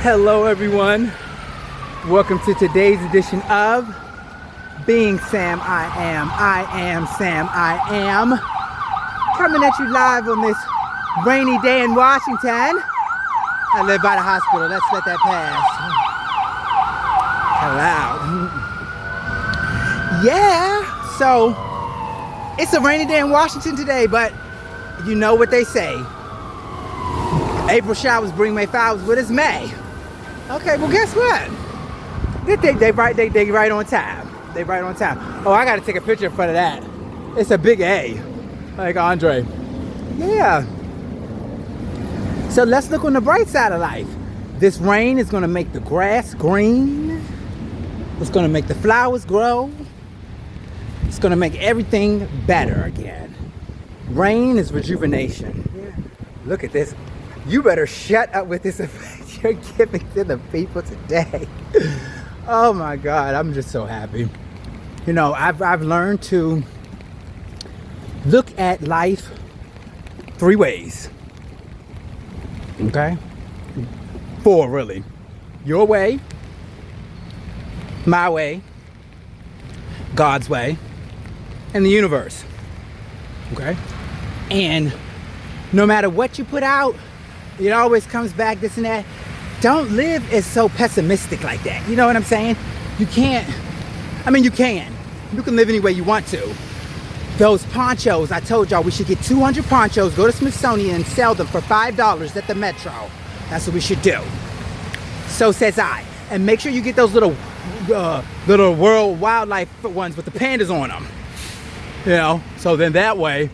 Hello everyone, welcome to today's edition of Being Sam I Am Sam I Am, coming at you live on this rainy day in Washington. I live by the hospital, let's let that pass. Hello. Yeah, so it's a rainy day in Washington today, but you know what they say. April showers bring May flowers, but it's May. Okay, well guess what? They right on time. They right on time. Oh, I gotta take a picture in front of that. It's a big A, like Andre. Yeah. So let's look on the bright side of life. This rain is gonna make the grass green. It's gonna make the flowers grow. It's gonna make everything better again. Rain is rejuvenation. Yeah. Look at this. You better shut up with this effect you're giving to the people today. Oh my God, I'm just so happy. You know, I've learned to look at life 3 ways. Okay? 4 really. Your way, my way, God's way, and the universe. Okay? And no matter what you put out, it always comes back, this and that. Don't live as so pessimistic like that. You know what I'm saying? You can't, I mean, you can. You can live any way you want to. Those ponchos, I told y'all we should get 200 ponchos, go to Smithsonian and sell them for $5 at the Metro. That's what we should do. So says I. And make sure you get those little world wildlife ones with the pandas on them. You know, so then that way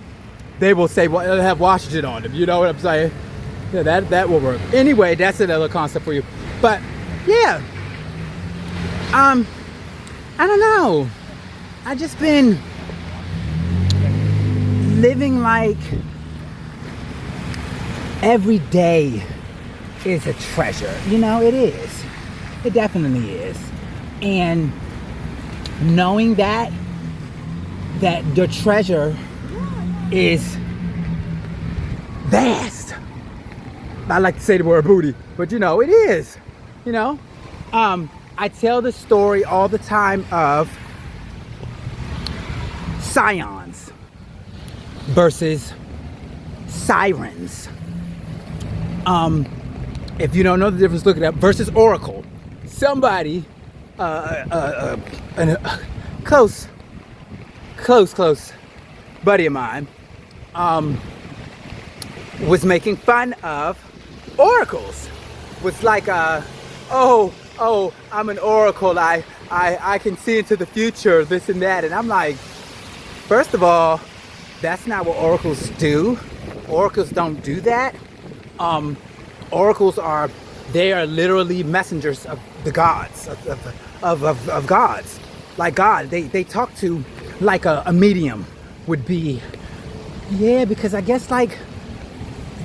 they will say, well, it'll have Washington on them. You know what I'm saying? Yeah, that will work. Anyway, that's another concept for you. But yeah, I don't know. I just been living like every day is a treasure. You know, it is. It definitely is. And knowing that the treasure is vast. I like to say the word booty, but you know, it is, you know. I tell the story all the time of scions versus sirens. If you don't know the difference, look it up. Versus oracle. Somebody, close buddy of mine, was making fun of oracles. Was like, oh, I'm an oracle. I can see into the future, this and that. And I'm like, first of all, that's not what oracles do. Oracles don't do that. Oracles are literally messengers of the gods, of gods. Like God, they talk to like a medium would be. Yeah, because I guess like,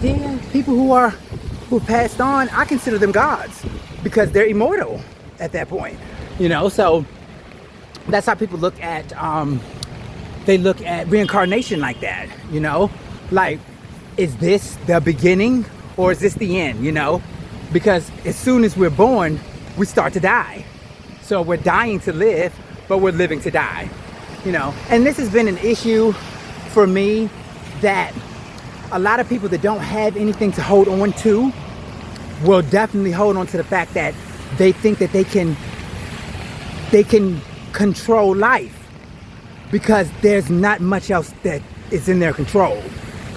yeah, people who passed on, I consider them gods because they're immortal at that point, you know. So that's how people look at they look at reincarnation like that, you know. Like, is this the beginning or is this the end, you know? Because as soon as we're born, we start to die. So we're dying to live, but we're living to die, you know. And this has been an issue for me, that a lot of people that don't have anything to hold on to will definitely hold on to the fact that they think that they can control life because there's not much else that is in their control.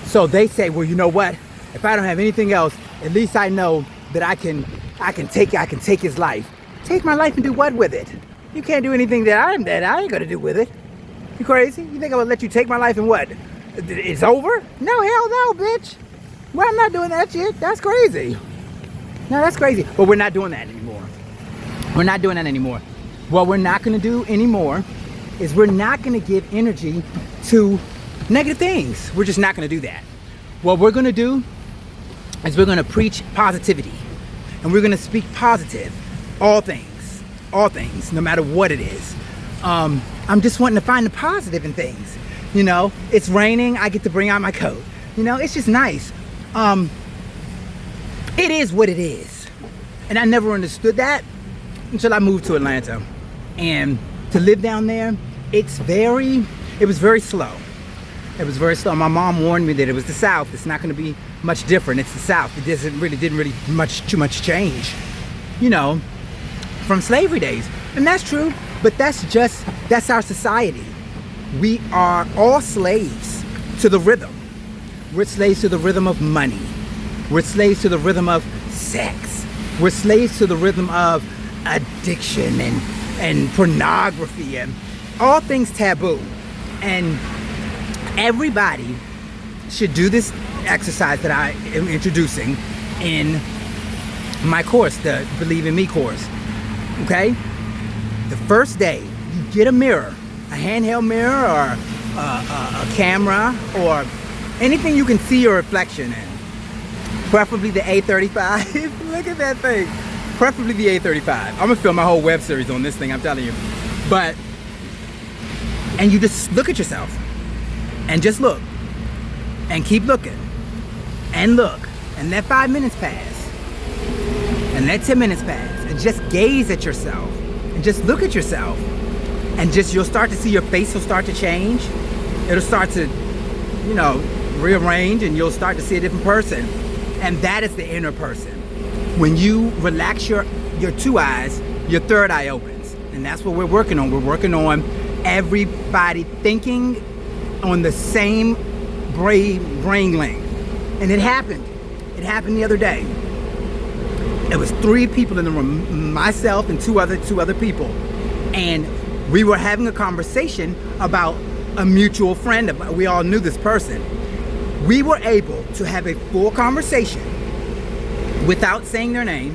So they say, well, you know what? If I don't have anything else, at least I know that I can take his life. Take my life and do what with it? You can't do anything that I ain't gonna do with it. You crazy? You think I'm gonna let you take my life and what? It's over? No, hell no, bitch. Well, I'm not doing that shit. That's crazy. No, that's crazy. But we're not doing that anymore. We're not doing that anymore. What we're not going to do anymore is we're not going to give energy to negative things. We're just not going to do that. What we're going to do is we're going to preach positivity. And we're going to speak positive. All things, no matter what it is. I'm just wanting to find the positive in things. You know, it's raining, I get to bring out my coat. You know, it's just nice. It is what it is. And I never understood that until I moved to Atlanta. And to live down there, it was very slow. It was very slow. My mom warned me that it was the South. It's not going to be much different. It's the South. It didn't really too much change, you know, from slavery days. And that's true, but that's our society. We are all slaves to the rhythm. We're slaves to the rhythm of money. We're slaves to the rhythm of sex. We're slaves to the rhythm of addiction and pornography and all things taboo. And everybody should do this exercise that I am introducing in my course, the Believe in Me course. Okay? The first day, you get a mirror, a handheld mirror or a camera or anything you can see your reflection in. Preferably the A35. Look at that thing. Preferably the A35. I'm gonna film my whole web series on this thing, I'm telling you. And you just look at yourself and just look and keep looking and look, and let 5 minutes pass and let 10 minutes pass, and just gaze at yourself and just look at yourself, and just you'll start to see your face will start to change. It'll start to, you know, rearrange, and you'll start to see a different person. And that is the inner person. When you relax your two eyes, your third eye opens. And that's what we're working on. We're working on everybody thinking on the same brain length. And it happened. It happened the other day. It was 3 people in the room, myself and two other people. And we were having a conversation about a mutual friend. We all knew this person. We were able to have a full conversation without saying their name,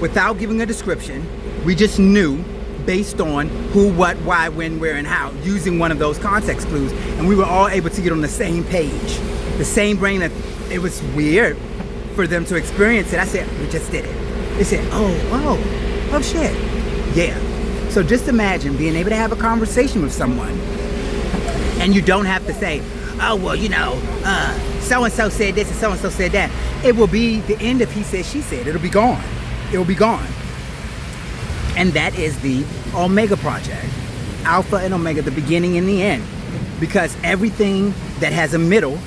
without giving a description. We just knew based on who, what, why, when, where, and how, using one of those context clues. And we were all able to get on the same page, the same brain. That it was weird for them to experience it. I said, we just did it. They said, oh shit. Yeah. So just imagine being able to have a conversation with someone, and you don't have to say, oh, well, you know, so-and-so said this and so-and-so said that. It will be the end of he said, she said. It'll be gone. It will be gone. And that is the Omega Project. Alpha and Omega, the beginning and the end. Because everything that has a middle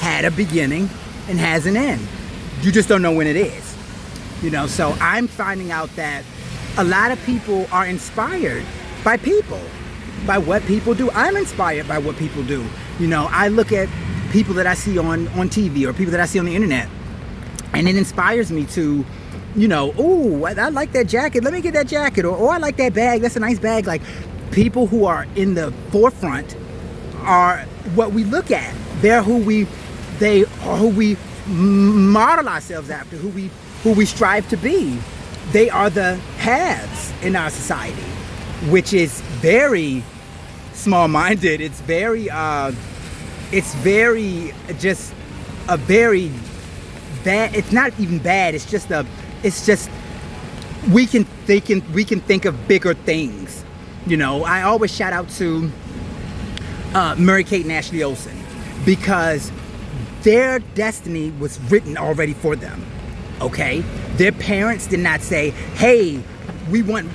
had a beginning and has an end. You just don't know when it is. You know, so I'm finding out that a lot of people are inspired by people, by what people do. I'm inspired by what people do. You know, I look at people that I see on TV or people that I see on the internet, and it inspires me to, you know, oh, I like that jacket. Let me get that jacket. Or, oh, I like that bag. That's a nice bag. Like, people who are in the forefront are what we look at. They are who we model ourselves after, who we strive to be. They are the haves in our society, which is very small-minded. It's very just a very bad. It's not even bad. It's just we can think of bigger things. You know, I always shout out to Mary Kate and Ashley Olsen, because their destiny was written already for them. Okay, their parents did not say, hey, we want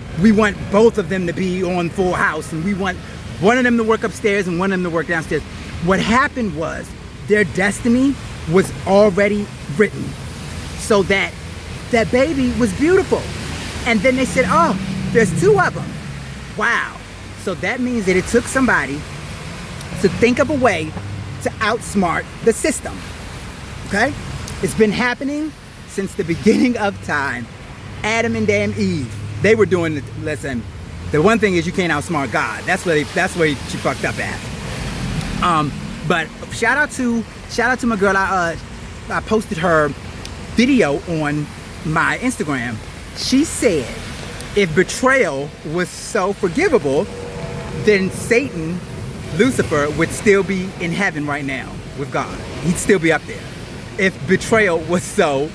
both of them to be on Full House, and we want one of them to work upstairs and one of them to work downstairs. What happened was their destiny was already written, so that baby was beautiful. And then they said, oh, there's 2 of them. Wow. So that means that it took somebody to think of a way to outsmart the system. Okay? It's been happening since the beginning of time. Adam and damn Eve, they were doing it. Listen, the one thing is you can't outsmart God. That's where she fucked up at. But shout out to my girl. I posted her video on my Instagram. She said, if betrayal was so forgivable, then Satan, Lucifer, would still be in heaven right now with God. He'd still be up there if betrayal was so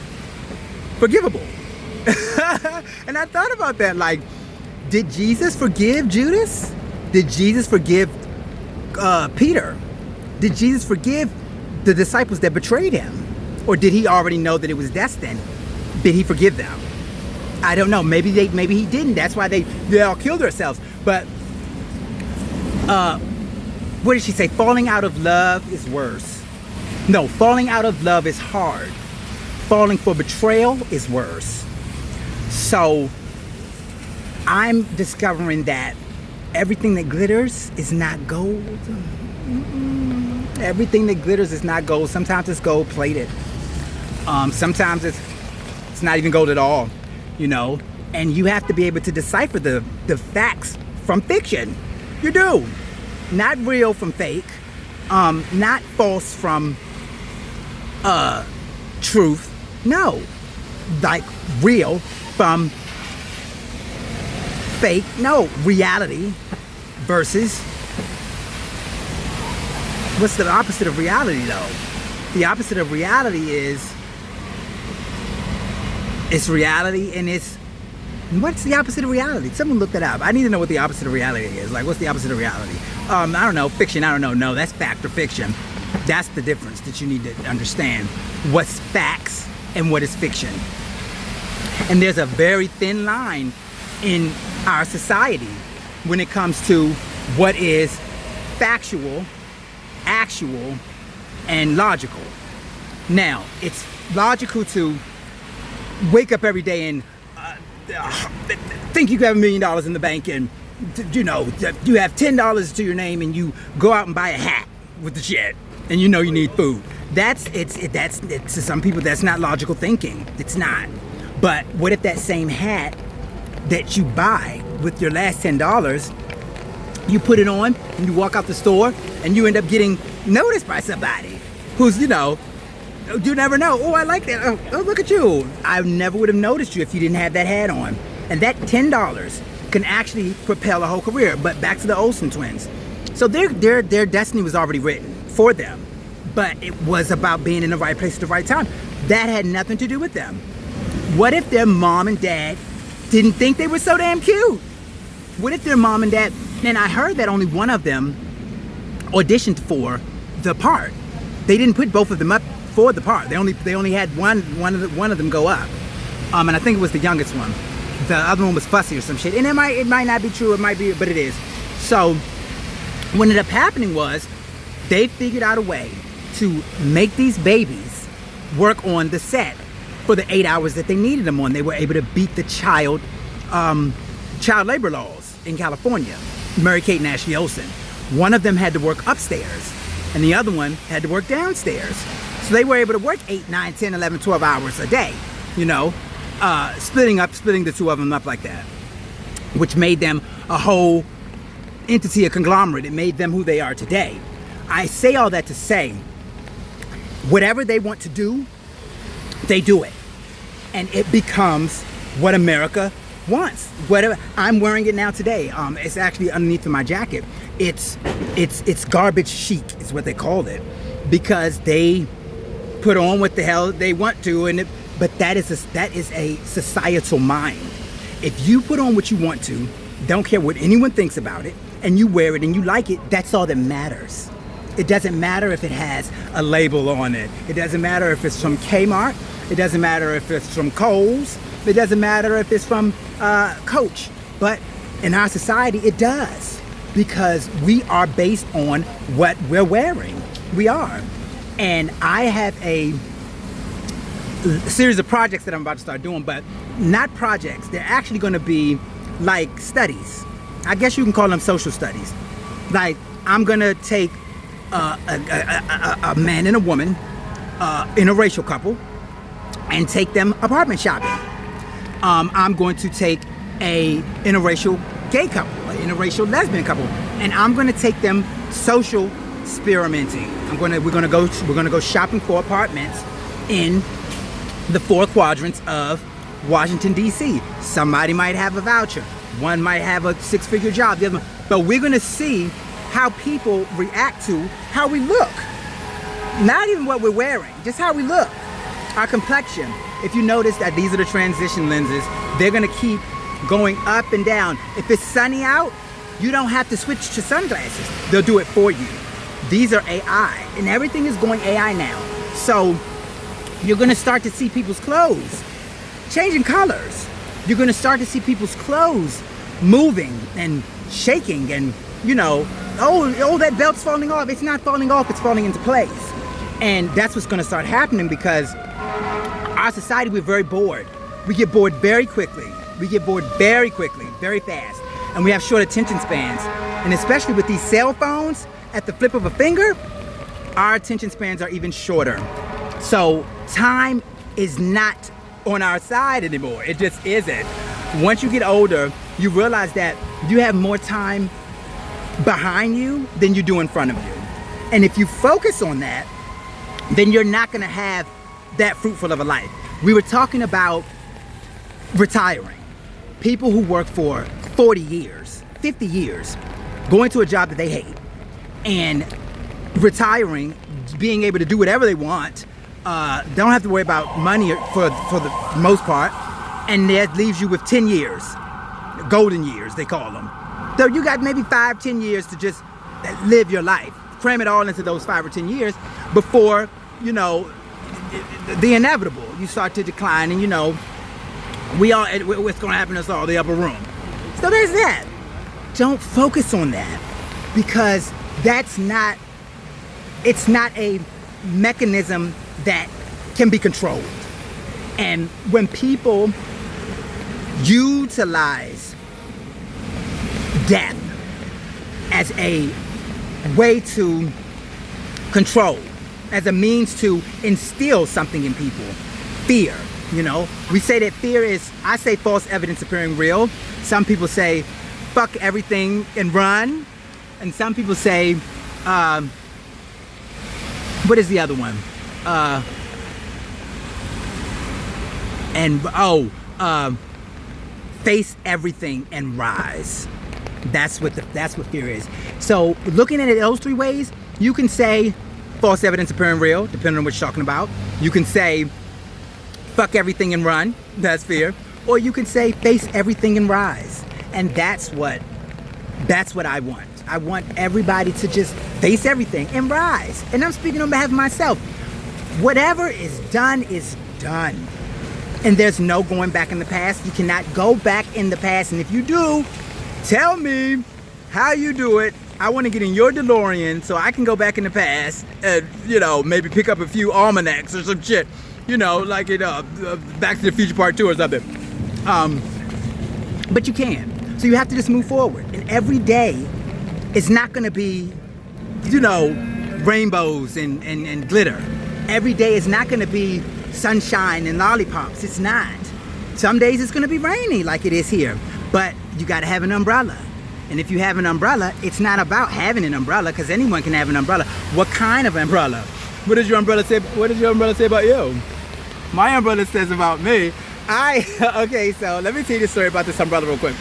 forgivable. And I thought about that, like, did Jesus forgive Judas? Did Jesus forgive Peter? Did Jesus forgive the disciples that betrayed him? Or did he already know that it was destined? Did he forgive them? I don't know. Maybe he didn't. That's why they all killed themselves. But what did she say? Falling out of love is worse. No, falling out of love is hard. Falling for betrayal is worse. So I'm discovering that everything that glitters is not gold. Everything that glitters is not gold. Sometimes it's gold plated. Sometimes it's not even gold at all, you know. And you have to be able to decipher the facts from fiction. You do. Not real from fake. Not false from truth. No. Like real from fake. No. Reality versus, what's the opposite of reality though? The opposite of reality is, it's reality, and it's, what's the opposite of reality? Someone look that up. I need to know what the opposite of reality is. Like, what's the opposite of reality? I don't know. Fiction, I don't know. No, that's fact or fiction. That's the difference that you need to understand. What's facts and what is fiction. And there's a very thin line in our society when it comes to what is factual, actual, and logical. Now, it's logical to wake up every day and think you have $1 million in the bank, and you know you have $10 to your name, and you go out and buy a hat with the shit, and you know you need food. That's to some people that's not logical thinking. It's not. But what if that same hat that you buy with your last $10, you put it on and you walk out the store and you end up getting noticed by somebody who's, you know, you never know. Oh, I like that. Oh, look at you. I never would have noticed you if you didn't have that hat on. And that $10 can actually propel a whole career. But back to the Olsen twins. So their destiny was already written for them. But it was about being in the right place at the right time. That had nothing to do with them. What if their mom and dad didn't think they were so damn cute? What if their mom and dad, and I heard that only one of them auditioned for the part. They didn't put both of them up for the part. They only had one of them go up. And I think it was the youngest one. The other one was fussy or some shit. And it might not be true, it might be, but it is. So what ended up happening was they figured out a way to make these babies work on the set for the 8 hours that they needed them on. They were able to beat the child labor laws in California. Mary-Kate and Ashley Olsen. One of them had to work upstairs and the other one had to work downstairs. So they were able to work 8, 9, 10, 11, 12 hours a day, you know, splitting the two of them up like that, which made them a whole entity, a conglomerate. It made them who they are today. I say all that to say, whatever they want to do, they do it. And it becomes what America wants. Whatever, I'm wearing it now today. It's actually underneath of my jacket. It's garbage chic is what they called it, because they put on what the hell they want to, but that is a societal mind. If you put on what you want to, don't care what anyone thinks about it, and you wear it and you like it, that's all that matters. It doesn't matter if it has a label on it. It doesn't matter if it's from Kmart. It doesn't matter if it's from Kohl's. It doesn't matter if it's from Coach. But in our society, it does, because we are based on what we're wearing. We are. And I have a series of projects that I'm about to start doing, but not projects. They're actually going to be like studies. I guess you can call them social studies. Like, I'm going to take a man and a woman, interracial couple, and take them apartment shopping. I'm going to take a interracial gay couple, an interracial lesbian couple, and I'm going to take them social experimenting. We're gonna go shopping for apartments in the 4 quadrants of Washington, D.C. Somebody might have a voucher. One might have a 6-figure job. The other one, but we're gonna see how people react to how we look. Not even what we're wearing, just how we look. Our complexion. If you notice that these are the transition lenses, they're gonna keep going up and down. If it's sunny out, you don't have to switch to sunglasses. They'll do it for you. These are AI, and everything is going AI now. So you're gonna start to see people's clothes changing colors. You're going to start to see people's clothes moving and shaking and, you know, oh, that belt's falling off. It's not falling off, it's falling into place. And that's what's going to start happening because our society, we're very bored. We get bored very quickly. We get bored very quickly, very fast. And we have short attention spans. And especially with these cell phones, at the flip of a finger, our attention spans are even shorter. So time is not on our side anymore. It just isn't. Once you get older, you realize that you have more time behind you than you do in front of you. And if you focus on that, then you're not gonna have that fruitful of a life. We were talking about retiring. People who work for 40 years, 50 years, going to a job that they hate, and retiring, being able to do whatever they want, don't have to worry about money for the most part, and that leaves you with 10 years, golden years they call them. So you got maybe 5-10 years to just live your life, cram it all into those 5 or 10 years before, you know, the inevitable. You start to decline, and you know, what's going to happen to us all, the upper room. So there's that. Don't focus on that, because it's not a mechanism that can be controlled. And when people utilize death as a way to control, as a means to instill something in people, fear, you know, we say that fear is, I say false evidence appearing real. Some people say fuck everything and run, and some people say what is the other one? Face everything and rise. That's what fear is. So looking at it those 3 ways, you can say false evidence appearing real, depending on what you're talking about. You can say fuck everything and run. That's fear. Or you can say face everything and rise. And that's what I want. I want everybody to just face everything and rise. And I'm speaking on behalf of myself. Whatever is done is done. And there's no going back in the past. You cannot go back in the past. And if you do, tell me how you do it. I want to get in your DeLorean so I can go back in the past and, you know, maybe pick up a few almanacs or some shit. You know, like in Back to the Future Part 2 or something. But you can. So you have to just move forward. And every day is not going to be, you know, rainbows and glitter. Every day is not going to be sunshine and lollipops. It's not. Some days it's going to be rainy like it is here. But you got to have an umbrella. And if you have an umbrella, it's not about having an umbrella, because anyone can have an umbrella. What kind of umbrella? What does your umbrella say? What does your umbrella say about you? My umbrella says about me. Okay, so let me tell you the story about this umbrella real quick.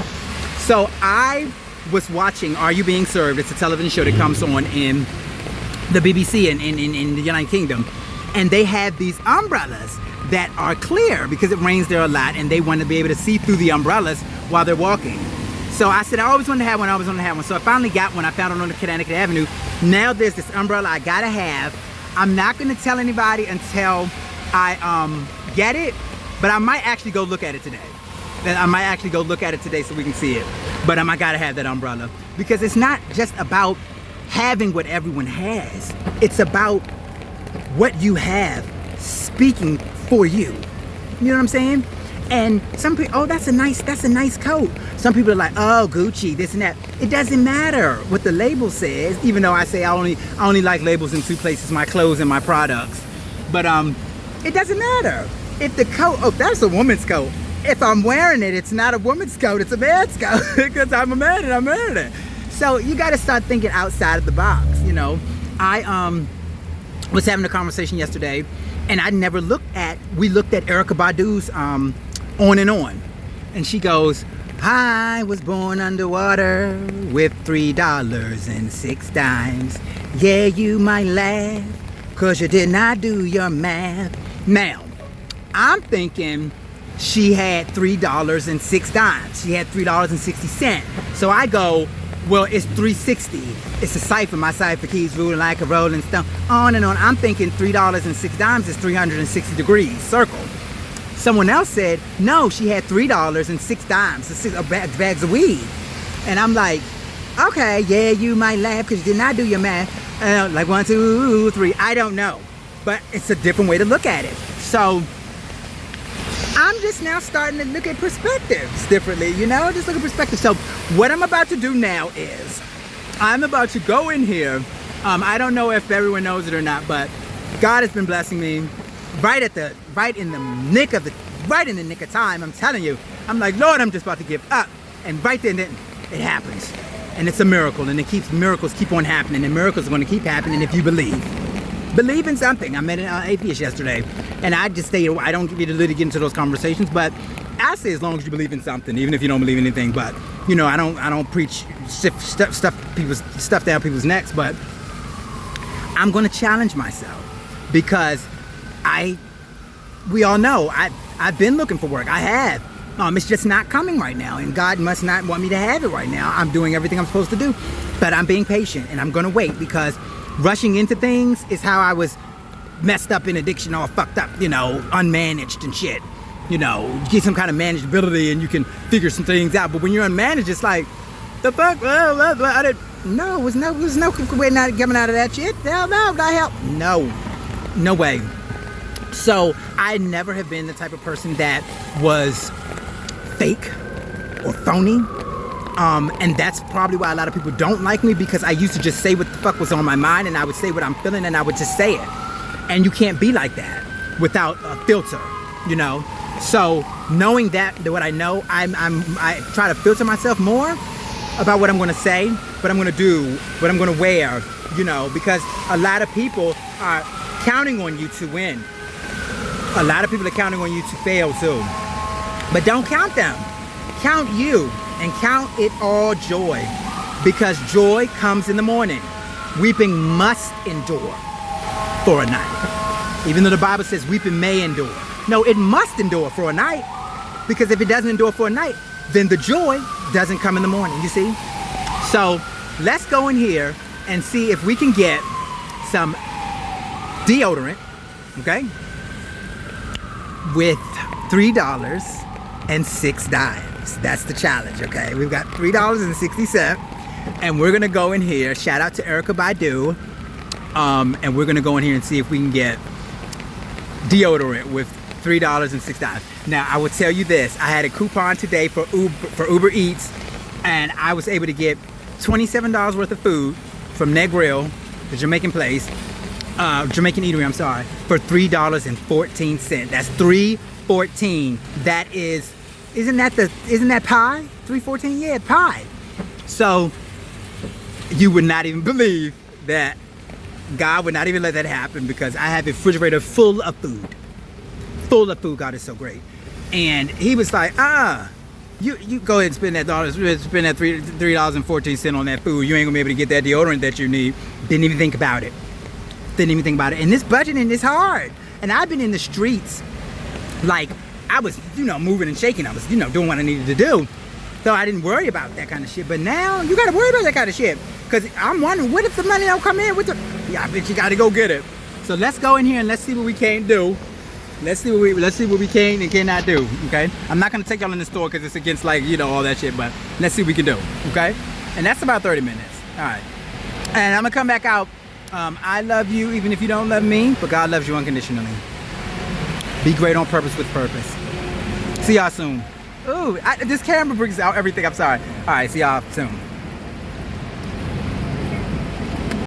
So I was watching Are You Being Served? It's a television show that comes on in the BBC in the United Kingdom. And they have these umbrellas that are clear because it rains there a lot, and they want to be able to see through the umbrellas while they're walking. So I said, I always wanted to have one, So I finally got one. I found it on the Connecticut Avenue. Now there's this umbrella I gotta have. I'm not gonna tell anybody until I get it, but I might actually go look at it today. So we can see it. But I gotta have that umbrella, because it's not just about having what everyone has. It's about what you have speaking for you. You know what I'm saying? And some people, oh, that's a nice coat. Some people are like, oh, Gucci, this and that. It doesn't matter what the label says, even though I say I only like labels in 2 places: my clothes and my products. But it doesn't matter. If the coat, oh, that's a woman's coat. If I'm wearing it, it's not a woman's coat, it's a man's coat, because I'm a man and I'm wearing it. So you got to start thinking outside of the box, you know. I was having a conversation yesterday, and we looked at Erykah Badu's On and On. And she goes, I was born underwater with $3.06. Yeah, you might laugh, cause you did not do your math. Now, I'm thinking she had $3.06. She had $3.60. So I go, well, it's $3.60. It's a cipher. My cipher keys ruling like a rolling stone. On and on. I'm thinking $3.06 is 360 degrees circle. Someone else said, no, she had $3 and 6 dimes, bags of weed. And I'm like, okay, yeah, you might laugh because you did not do your math. Like 1, 2, 3, I don't know. But it's a different way to look at it. So I'm just now starting to look at perspectives differently, you know, just look at perspective. So what I'm about to do now is I'm about to go in here. I don't know if everyone knows it or not, but God has been blessing me right in the nick of time. I'm telling you, I'm like, Lord, I'm just about to give up. And right then it happens. And it's a miracle, and miracles keep on happening, and miracles are going to keep happening if you believe. Believe in something. I met an atheist yesterday, and I just say, I don't really get into those conversations, but I say as long as you believe in something, even if you don't believe in anything. But you know, I don't preach stuff down people's necks, but I'm going to challenge myself because we all know I've been looking for work. I have. It's just not coming right now, and God must not want me to have it right now. I'm doing everything I'm supposed to do, but I'm being patient, and I'm going to wait because rushing into things is how I was messed up in addiction, all fucked up, you know, unmanaged and shit. You know, you get some kind of manageability and you can figure some things out. But when you're unmanaged, it's like, the fuck? Well, I didn't. No, it was no way not coming out of that shit. Hell no, God help. No way. So I never have been the type of person that was fake or phony. And that's probably why a lot of people don't like me, because I used to just say what the fuck was on my mind, and I would say what I'm feeling, and I would just say it. And you can't be like that without a filter, you know? So knowing that what I know, I try to filter myself more about what I'm going to say, what I'm going to do, what I'm going to wear, you know, because a lot of people are counting on you to win. A lot of people are counting on you to fail too. But don't count them. Count you. And count it all joy, because joy comes in the morning. Weeping must endure for a night. Even though the Bible says weeping may endure. No, it must endure for a night, because if it doesn't endure for a night, then the joy doesn't come in the morning, you see? So let's go in here and see if we can get some deodorant, okay, with $3 and 6 dimes. That's the challenge, okay? We've got $3.60, and we're gonna go in here. Shout out to Erica Baidu, and we're gonna go in here and see if we can get deodorant with $3 and 6 dimes. Now, I will tell you this: I had a coupon today for Uber Eats, and I was able to get $27 worth of food from Negril, the Jamaican place, Jamaican eatery. I'm sorry, for $3.14. That's $3.14. That is. Isn't that pie? $3.14? Yeah, pie. So you would not even believe that God would not even let that happen, because I have a refrigerator full of food. Full of food. God is so great. And he was like, you go ahead and spend that $3.14 on that food. You ain't gonna be able to get that deodorant that you need. Didn't even think about it. And this budgeting is hard. And I've been in the streets, like, I was, you know, moving and shaking. I was, you know, doing what I needed to do. So I didn't worry about that kind of shit. But now you got to worry about that kind of shit. Because I'm wondering, what if the money don't come in? Yeah, I bet you got to go get it. So let's go in here and let's see what we can't do. Let's see what we can and cannot do, okay? I'm not going to take y'all in the store because it's against, like, you know, all that shit. But let's see what we can do, okay? And that's about 30 minutes. All right. And I'm going to come back out. I love you even if you don't love me. But God loves you unconditionally. Be great on purpose with purpose. See y'all soon. Ooh, this camera brings out everything. I'm sorry. All right, see y'all soon.